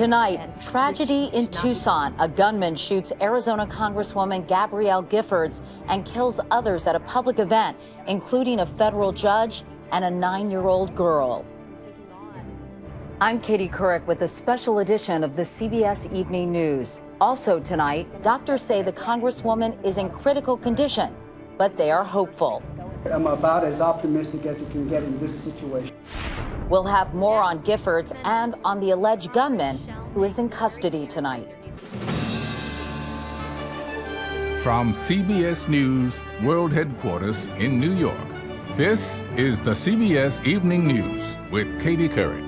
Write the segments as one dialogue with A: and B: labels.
A: Tonight, tragedy in Tucson. A gunman shoots Arizona Congresswoman Gabrielle Giffords and kills others at a public event, including a federal judge and a 9-year-old girl. I'm Katie Couric with a special edition of the CBS Evening News. Also tonight, doctors say the Congresswoman is in critical condition, but they are hopeful.
B: I'm about as optimistic as it can get in this situation.
A: We'll have more on Giffords and on the alleged gunman who is in custody tonight.
C: From CBS News World Headquarters in New York, this is the CBS Evening News with Katie Couric.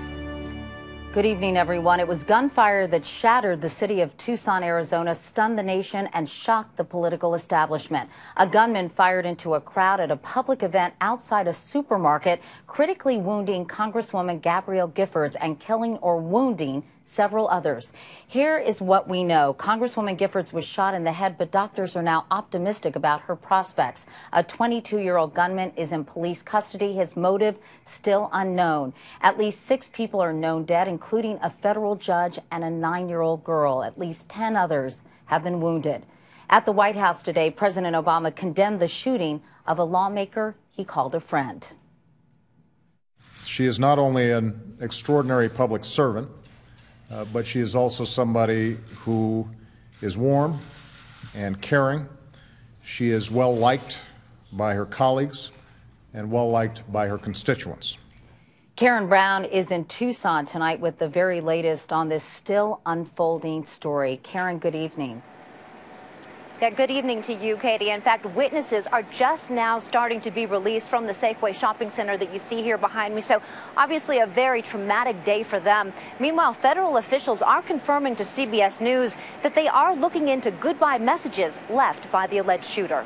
A: Good evening, everyone. It was gunfire that shattered the city of Tucson, Arizona, stunned the nation, and shocked the political establishment. A gunman fired into a crowd at a public event outside a supermarket, critically wounding Congresswoman Gabrielle Giffords and killing or wounding several others. Here is what we know. Congresswoman Giffords was shot in the head, but doctors are now optimistic about her prospects. A 22-year-old gunman is in police custody. His motive still unknown. At least 6 people are known dead, including a federal judge and a 9-year-old girl. At least 10 others have been wounded. At the White House today, President Obama condemned the shooting of a lawmaker he called a friend.
D: She is not only an extraordinary public servant, but she is also somebody who is warm and caring. She is well liked by her colleagues and well liked by her constituents.
A: Karen Brown is in Tucson tonight with the very latest on this still unfolding story. Karen, good evening.
E: Yeah, good evening to you, Katie. In fact, witnesses are just now starting to be released from the Safeway shopping center that you see here behind me. So obviously a very traumatic day for them. Meanwhile, federal officials are confirming to CBS News that they are looking into goodbye messages left by the alleged shooter.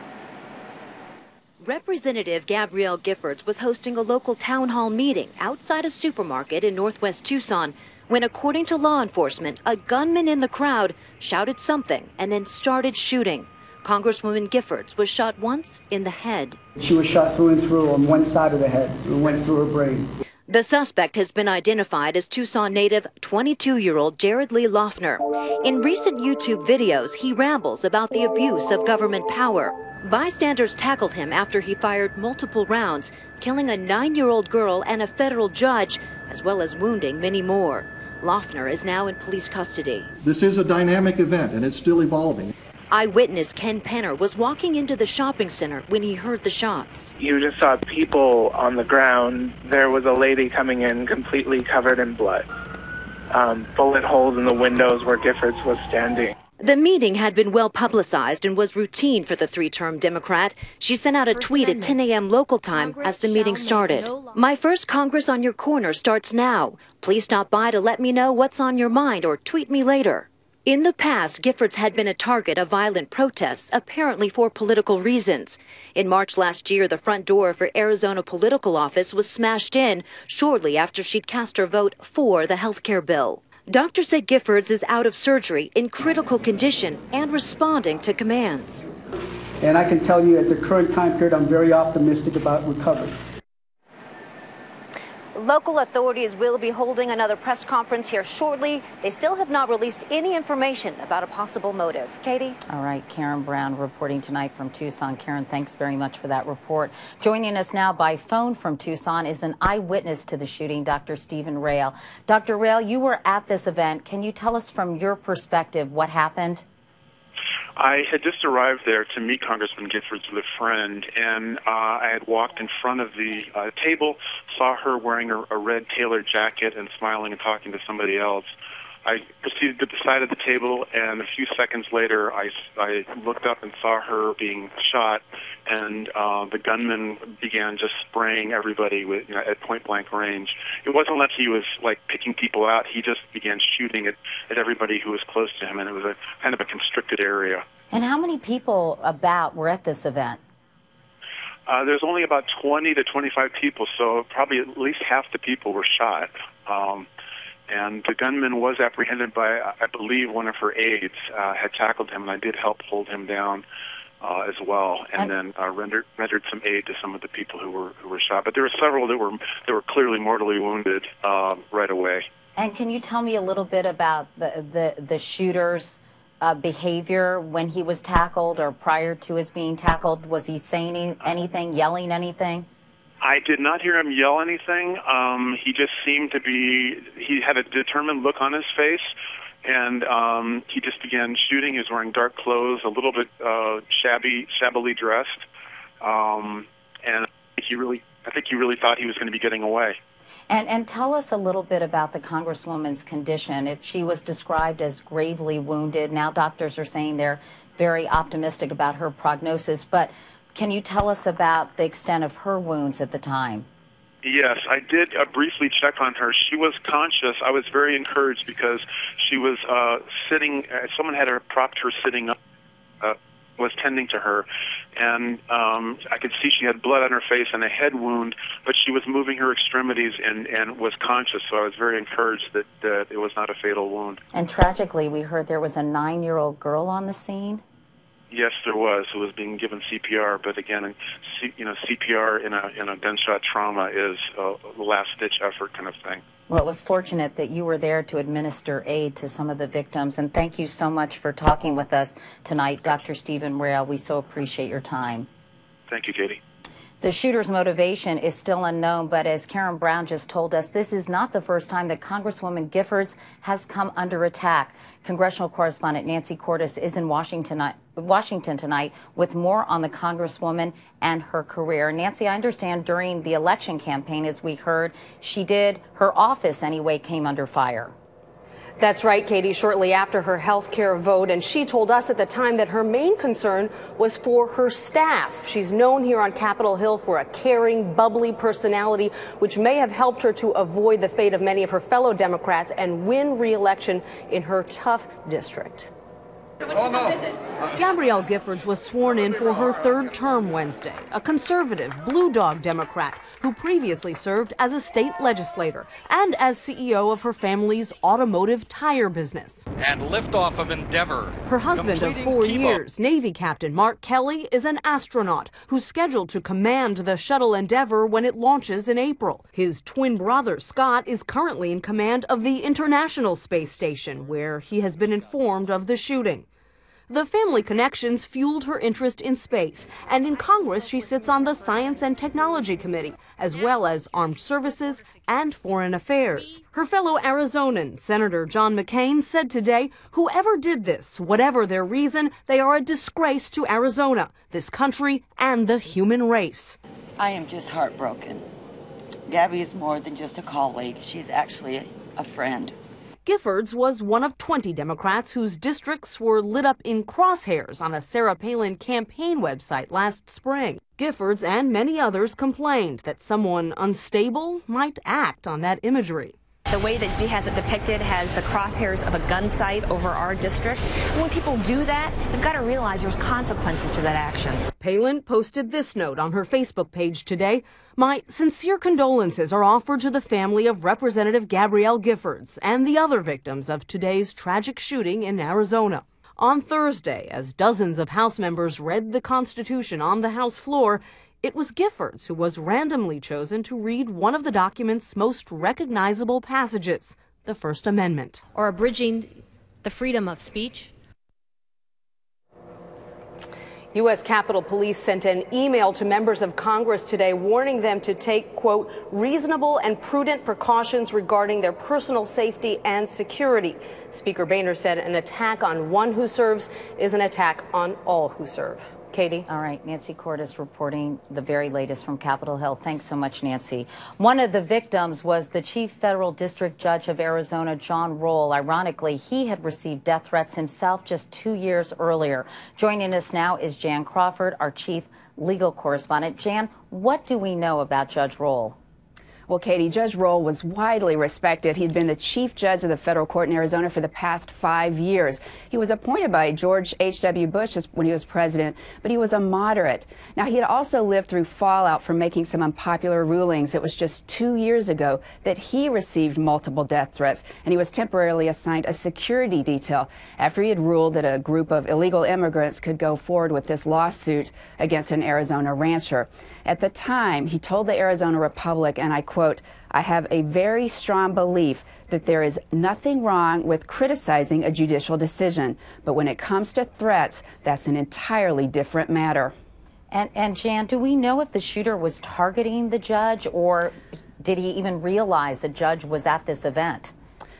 F: Representative Gabrielle Giffords was hosting a local town hall meeting outside a supermarket in northwest Tucson when, according to law enforcement, a gunman in the crowd shouted something and then started shooting. Congresswoman Giffords was shot once in the head.
B: She was shot through and through on one side of the head. It went through her brain.
F: The suspect has been identified as Tucson native 22-year-old Jared Lee Loeffner. In recent YouTube videos, he rambles about the abuse of government power. Bystanders tackled him after he fired multiple rounds, killing a 9-year-old girl and a federal judge, as well as wounding many more. Loeffner is now in police custody.
G: This is a dynamic event, and it's still evolving.
F: Eyewitness Ken Penner was walking into the shopping center when he heard the shots.
H: You just saw people on the ground. There was a lady coming in completely covered in blood. Bullet holes in the windows where Giffords was standing.
F: The meeting had been well publicized and was routine for the 3-term Democrat. She sent out a tweet at 10 a.m. local time as the meeting started. My first Congress on your corner starts now. Please stop by to let me know what's on your mind or tweet me later. In the past, Giffords had been a target of violent protests, apparently for political reasons. In March last year, the front door of her Arizona political office was smashed in shortly after she'd cast her vote for the health care bill. Doctors say Giffords is out of surgery, in critical condition, and responding to commands.
B: And I can tell you at the current time period, I'm very optimistic about recovery.
E: Local authorities will be holding another press conference here shortly. They still have not released any information about a possible motive. Katie?
A: All right, Karen Brown reporting tonight from Tucson. Karen, thanks very much for that report. Joining us now by phone from Tucson is an eyewitness to the shooting, Dr. Stephen Rael. Dr. Rael, you were at this event. Can you tell us from your perspective what happened?
I: I had just arrived there to meet Congresswoman Giffords with a friend, and I had walked in front of the table, saw her wearing a red tailored jacket and smiling and talking to somebody else. I proceeded to the side of the table, and a few seconds later, I looked up and saw her being shot, and the gunman began just spraying everybody with, at point-blank range. It wasn't like he was picking people out. He just began shooting at everybody who was close to him, and it was a kind of a constricted area.
A: And how many people were at this event?
I: There's only about 20 to 25 people, so probably at least half the people were shot. And the gunman was apprehended by, I believe, one of her aides had tackled him, and I did help hold him down as well, and then rendered some aid to some of the people who were shot. But there were several that were clearly mortally wounded right away.
A: And can you tell me a little bit about the shooter's behavior when he was tackled or prior to his being tackled? Was he saying anything, yelling anything?
I: I did not hear him yell anything. He just seemed to be, he had a determined look on his face, and he just began shooting. He was wearing dark clothes, a little bit shabbily dressed, and I think he really thought he was going to be getting away.
A: And tell us a little bit about the Congresswoman's condition. She was described as gravely wounded. Now doctors are saying they're very optimistic about her prognosis, but can you tell us about the extent of her wounds at the time?
I: Yes, I did briefly check on her. She was conscious. I was very encouraged because she was sitting, someone had her propped her sitting up, was tending to her, and I could see she had blood on her face and a head wound, but she was moving her extremities and was conscious, so I was very encouraged that it was not a fatal wound. And
A: tragically, we heard there was a 9-year-old girl on the scene?
I: Yes, there was, who was being given CPR, but again, CPR in a gunshot trauma is a last-ditch effort kind of thing.
A: Well, it was fortunate that you were there to administer aid to some of the victims, and thank you so much for talking with us tonight, Dr. Stephen Rael. We so appreciate your time.
I: Thank you, Katie.
A: The shooter's motivation is still unknown, but as Karen Brown just told us, this is not the first time that Congresswoman Giffords has come under attack. Congressional correspondent Nancy Cordes is in Washington tonight with more on the Congresswoman and her career. Nancy, I understand during the election campaign, as we heard, her office anyway came under fire.
J: That's right, Katie, shortly after her health care vote, and she told us at the time that her main concern was for her staff. She's known here on Capitol Hill for a caring, bubbly personality, which may have helped her to avoid the fate of many of her fellow Democrats and win re-election in her tough district.
K: Gabrielle Giffords was sworn in for her third term Wednesday, a conservative Blue Dog Democrat who previously served as a state legislator and as CEO of her family's automotive tire business.
L: And liftoff of Endeavour.
K: Her husband of 4 years, Navy Captain Mark Kelly, is an astronaut who's scheduled to command the shuttle Endeavour when it launches in April. His twin brother, Scott, is currently in command of the International Space Station, where he has been informed of the shooting. The family connections fueled her interest in space, and in Congress she sits on the Science and Technology Committee, as well as Armed Services and Foreign Affairs. Her fellow Arizonan, Senator John McCain, said today, whoever did this, whatever their reason, they are a disgrace to Arizona, this country, and the human race.
M: I am just heartbroken. Gabby is more than just a colleague. She's actually a friend.
K: Giffords was one of 20 Democrats whose districts were lit up in crosshairs on a Sarah Palin campaign website last spring. Giffords and many others complained that someone unstable might act on that imagery.
N: The way that she has it depicted has the crosshairs of a gun sight over our district. And when people do that, they've got to realize there's consequences to that action.
K: Palin posted this note on her Facebook page today. My sincere condolences are offered to the family of Representative Gabrielle Giffords and the other victims of today's tragic shooting in Arizona. On Thursday, as dozens of House members read the Constitution on the House floor, it was Giffords who was randomly chosen to read one of the document's most recognizable passages, the First Amendment.
O: Or abridging the freedom of speech.
J: U.S. Capitol Police sent an email to members of Congress today warning them to take, quote, reasonable and prudent precautions regarding their personal safety and security. Speaker Boehner said an attack on one who serves is an attack on all who serve. Katie.
A: All right, Nancy Cordes reporting the very latest from Capitol Hill. Thanks so much, Nancy. One of the victims was the Chief Federal District Judge of Arizona, John Roll. Ironically, he had received death threats himself just 2 years earlier. Joining us now is Jan Crawford, our chief legal correspondent. Jan, what do we know about Judge Roll?
P: Well, Katie, Judge Roll was widely respected. He'd been the chief judge of the federal court in Arizona for the past 5 years. He was appointed by George H.W. Bush when he was president, but he was a moderate. Now, he had also lived through fallout from making some unpopular rulings. It was just 2 years ago that he received multiple death threats, and he was temporarily assigned a security detail after he had ruled that a group of illegal immigrants could go forward with this lawsuit against an Arizona rancher. At the time, he told the Arizona Republic, and I quote, quote, "I have a very strong belief that there is nothing wrong with criticizing a judicial decision, but when it comes to threats, that's an entirely different matter."
A: And Jan, do we know if the shooter was targeting the judge, or did he even realize the judge was at this event?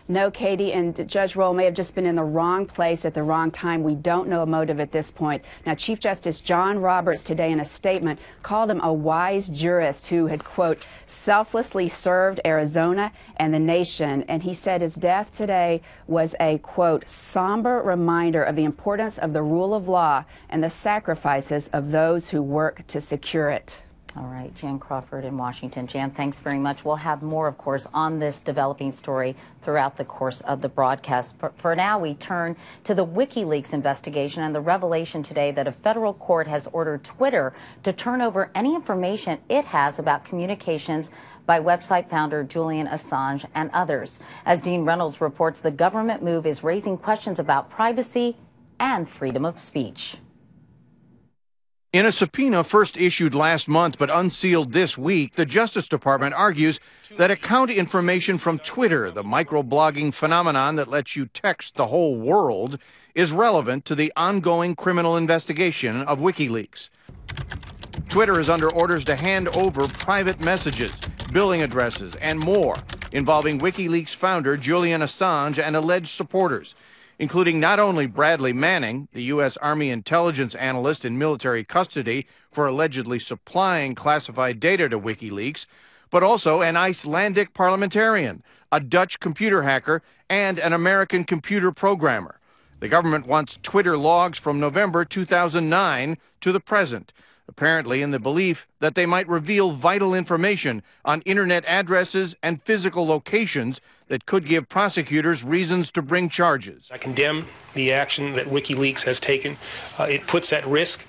P: No, Katie, and Judge Rael may have just been in the wrong place at the wrong time. We don't know a motive at this point. Now, Chief Justice John Roberts today in a statement called him a wise jurist who had, quote, selflessly served Arizona and the nation. And he said his death today was a, quote, somber reminder of the importance of the rule of law and the sacrifices of those who work to secure it.
A: All right, Jan Crawford in Washington. Jan, thanks very much. We'll have more, of course, on this developing story throughout the course of the broadcast. For now, we turn to the WikiLeaks investigation and the revelation today that a federal court has ordered Twitter to turn over any information it has about communications by website founder Julian Assange and others. As Dean Reynolds reports, the government move is raising questions about privacy and freedom of speech.
Q: In a subpoena first issued last month but unsealed this week, the Justice Department argues that account information from Twitter, the microblogging phenomenon that lets you text the whole world, is relevant to the ongoing criminal investigation of WikiLeaks. Twitter is under orders to hand over private messages, billing addresses, and more involving WikiLeaks founder Julian Assange and alleged supporters, including not only Bradley Manning, the U.S. Army intelligence analyst in military custody for allegedly supplying classified data to WikiLeaks, but also an Icelandic parliamentarian, a Dutch computer hacker, and an American computer programmer. The government wants Twitter logs from November 2009 to the present, apparently in the belief that they might reveal vital information on internet addresses and physical locations that could give prosecutors reasons to bring charges.
R: I condemn the action that WikiLeaks has taken. It puts at risk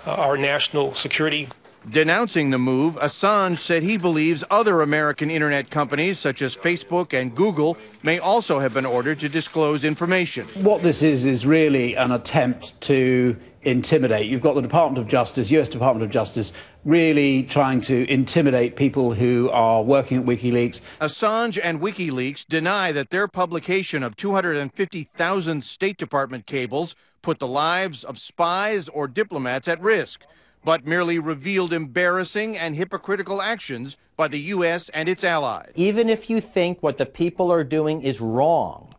R: our national security.
Q: Denouncing the move, Assange said he believes other American internet companies, such as Facebook and Google, may also have been ordered to disclose information.
S: What this is really an attempt to intimidate. You've got the Department of Justice, US Department of Justice, really trying to intimidate people who are working at WikiLeaks.
Q: Assange and WikiLeaks deny that their publication of 250,000 State Department cables put the lives of spies or diplomats at risk, but merely revealed embarrassing and hypocritical actions by the U.S. and its allies.
T: Even if you think what the people are doing is wrong,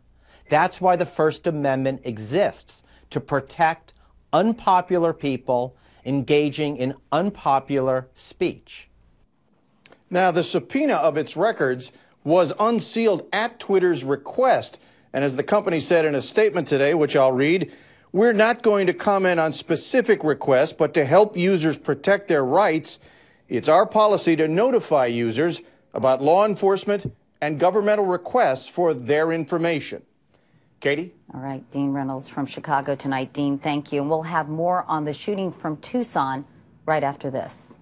T: that's why the First Amendment exists, to protect unpopular people engaging in unpopular speech.
Q: Now, the subpoena of its records was unsealed at Twitter's request, and as the company said in a statement today, which I'll read, "We're not going to comment on specific requests, but to help users protect their rights, it's our policy to notify users about law enforcement and governmental requests for their information." Katie?
A: All right, Dean Reynolds from Chicago tonight. Dean, thank you. And we'll have more on the shooting from Tucson right after this.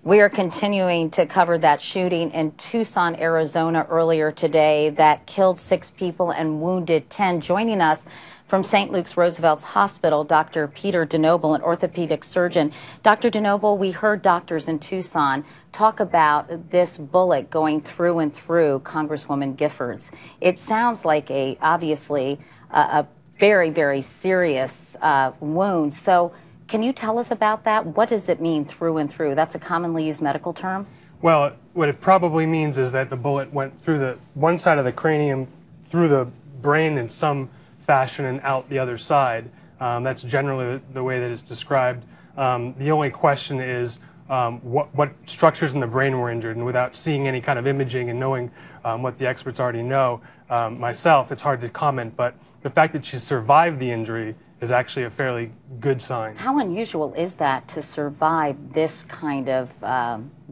A: We are continuing to cover that shooting in Tucson, Arizona earlier today that killed 6 people and wounded 10. Joining us from St. Luke's Roosevelt's Hospital, Dr. Peter DeNoble, an orthopedic surgeon. Dr. DeNoble, we heard doctors in Tucson talk about this bullet going through and through Congresswoman Giffords. It sounds like obviously a very, very serious wound. So can you tell us about that? What does it mean through and through? That's a commonly used medical term.
U: Well, what it probably means is that the bullet went through the one side of the cranium, through the brain in some fashion, and out the other side. That's generally the way that it's described. The only question is what structures in the brain were injured, and without seeing any kind of imaging and knowing what the experts already know, myself, it's hard to comment, but the fact that she survived the injury is actually a fairly good sign.
A: How unusual is that to survive this kind of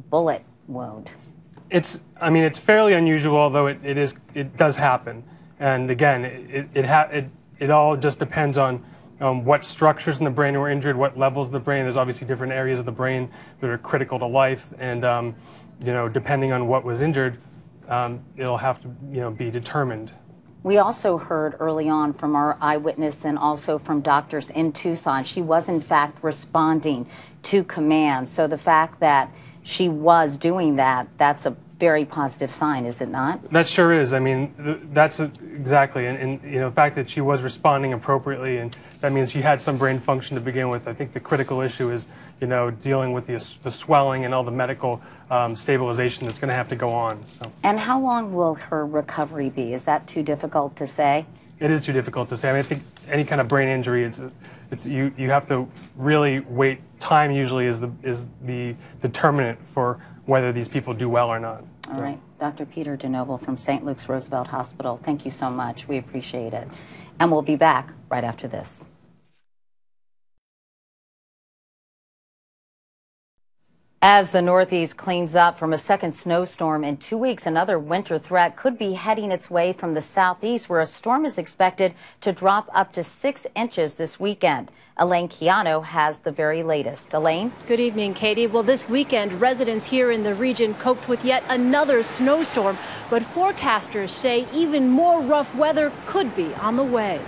A: bullet wound?
U: I mean, it's fairly unusual, although it does happen. And again, it all just depends on what structures in the brain were injured, what levels of the brain. There's obviously different areas of the brain that are critical to life, and you know, depending on what was injured, it'll have to be determined.
A: We also heard early on from our eyewitness and also from doctors in Tucson. She was, in fact, responding to commands. So the fact that she was doing that, that's a very positive sign, is it not?
U: That sure is. I mean, that's exactly. And you know, the fact that she was responding appropriately, and that means she had some brain function to begin with. I think the critical issue is, you know, dealing with the swelling and all the medical stabilization that's going to have to go on. So.
A: And how long will her recovery be? Is that too difficult to say?
U: It is too difficult to say. I mean, I think any kind of brain injury, you have to really wait. Time usually is the determinant for whether these people do well or not.
A: All right. Dr. Peter DeNoble from St. Luke's Roosevelt Hospital, thank you so much. We appreciate it. And we'll be back right after this. As the Northeast cleans up from a second snowstorm in 2 weeks, another winter threat could be heading its way from the southeast, where a storm is expected to drop up to 6 inches this weekend. Elaine Keano has the very latest. Elaine?
O: Good evening, Katie. Well, this weekend, residents here in the region coped with yet another snowstorm, but forecasters say even more rough weather could be on the way.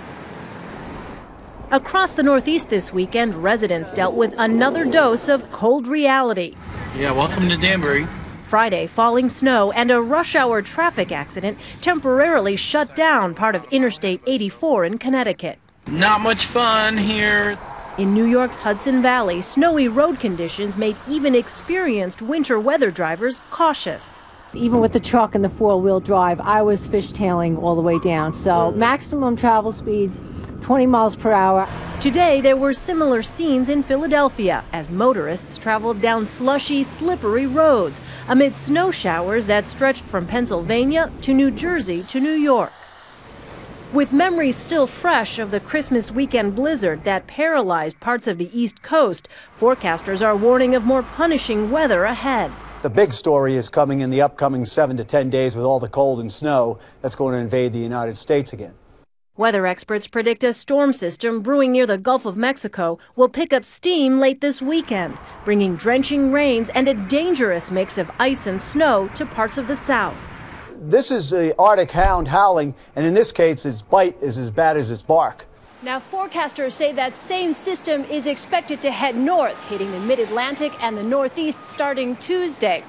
O: Across the Northeast this weekend, residents dealt with another dose of cold reality.
C: Yeah, welcome to Danbury.
O: Friday, falling snow and a rush hour traffic accident temporarily shut down part of Interstate 84 in Connecticut.
C: Not much fun here.
O: In New York's Hudson Valley, snowy road conditions made even experienced winter weather drivers cautious.
V: Even with the truck and the four-wheel drive, I was fishtailing all the way down. So maximum travel speed, 20 miles per hour.
O: Today, there were similar scenes in Philadelphia as motorists traveled down slushy, slippery roads amid snow showers that stretched from Pennsylvania to New Jersey to New York. With memories still fresh of the Christmas weekend blizzard that paralyzed parts of the East Coast, forecasters are warning of more punishing weather ahead.
W: The big story is coming in the upcoming 7 to 10 days with all the cold and snow that's going to invade the United States again.
O: Weather experts predict a storm system brewing near the Gulf of Mexico will pick up steam late this weekend, bringing drenching rains and a dangerous mix of ice and snow to parts of the South.
W: This is the Arctic hound howling, and in this case, its bite is as bad as its bark.
O: Now, forecasters say that same system is expected to head north, hitting the mid-Atlantic and the Northeast starting Tuesday.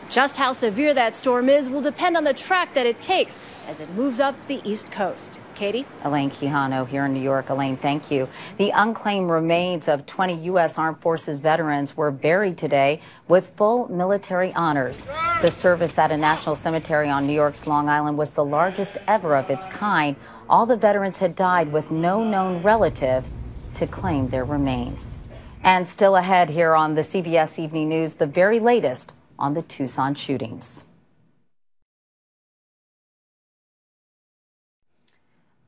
O: Just how severe that storm is will depend on the track that it takes as it moves up the East Coast. Katie?
A: Elaine Quijano here in New York. Elaine, thank you. The unclaimed remains of 20 U.S. Armed Forces veterans were buried today with full military honors. The service at a national cemetery on New York's Long Island was the largest ever of its kind. All the veterans had died with no known relative to claim their remains. And still ahead here on the CBS Evening News, the very latest on the Tucson shootings.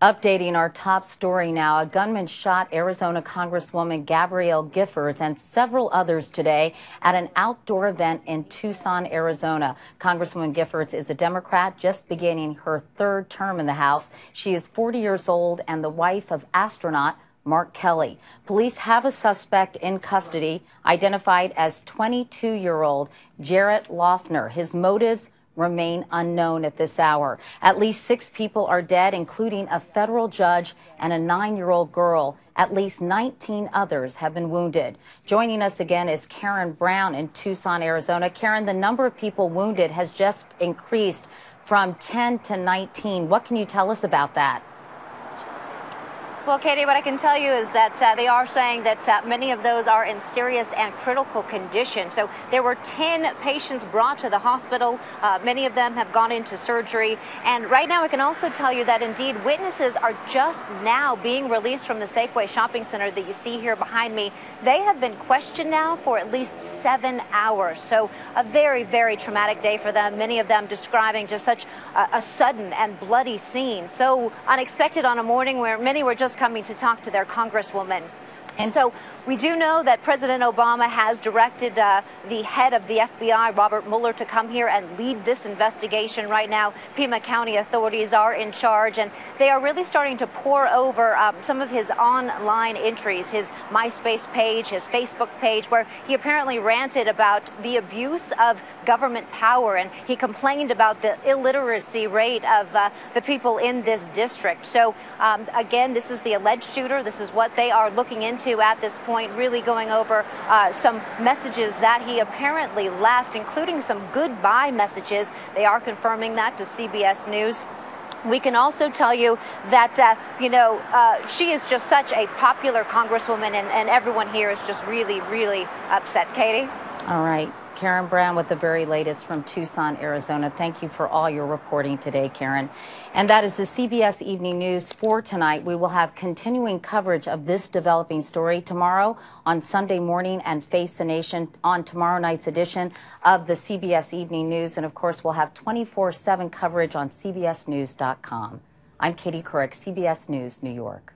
A: Updating our top story now, a gunman shot Arizona Congresswoman Gabrielle Giffords and several others today at an outdoor event in Tucson, Arizona. Congresswoman Giffords is a Democrat just beginning her third term in the House. She is 40 years old and the wife of astronaut Mark Kelly. Police have a suspect in custody, identified as 22-year-old Jarrett Loeffner. His motives remain unknown at this hour. At least 6 people are dead, including a federal judge and a 9-year-old girl. At least 19 others have been wounded. Joining us again is Karen Brown in Tucson, Arizona. Karen, the number of people wounded has just increased from 10 to 19. What can you tell us about that?
E: Well, Katie, what I can tell you is that they are saying that many of those are in serious and critical condition. So there were 10 patients brought to the hospital. Many of them have gone into surgery. And right now, I can also tell you that indeed witnesses are just now being released from the Safeway shopping center that you see here behind me. They have been questioned now for at least 7 hours. So a very, very traumatic day for them. Many of them describing just such a sudden and bloody scene. So unexpected on a morning where many were just coming to talk to their congresswoman. And so we do know that President Obama has directed the head of the FBI, Robert Mueller, to come here and lead this investigation. Right now, Pima County authorities are in charge, and they are really starting to pore over some of his online entries, his MySpace page, his Facebook page, where he apparently ranted about the abuse of government power, and he complained about the illiteracy rate of the people in this district. So again, this is the alleged shooter. This is what they are looking into at this point, really going over some messages that he apparently left, including some goodbye messages. They are confirming that to CBS News. We can also tell you that, she is just such a popular congresswoman, and everyone here is just really, really upset. Katie?
A: All right. Karen Brown with the very latest from Tucson, Arizona. Thank you for all your reporting today, Karen. And that is the CBS Evening News for tonight. We will have continuing coverage of this developing story tomorrow on Sunday morning and Face the Nation on tomorrow night's edition of the CBS Evening News. And of course, we'll have 24/7 coverage on CBSNews.com. I'm Katie Couric, CBS News, New York.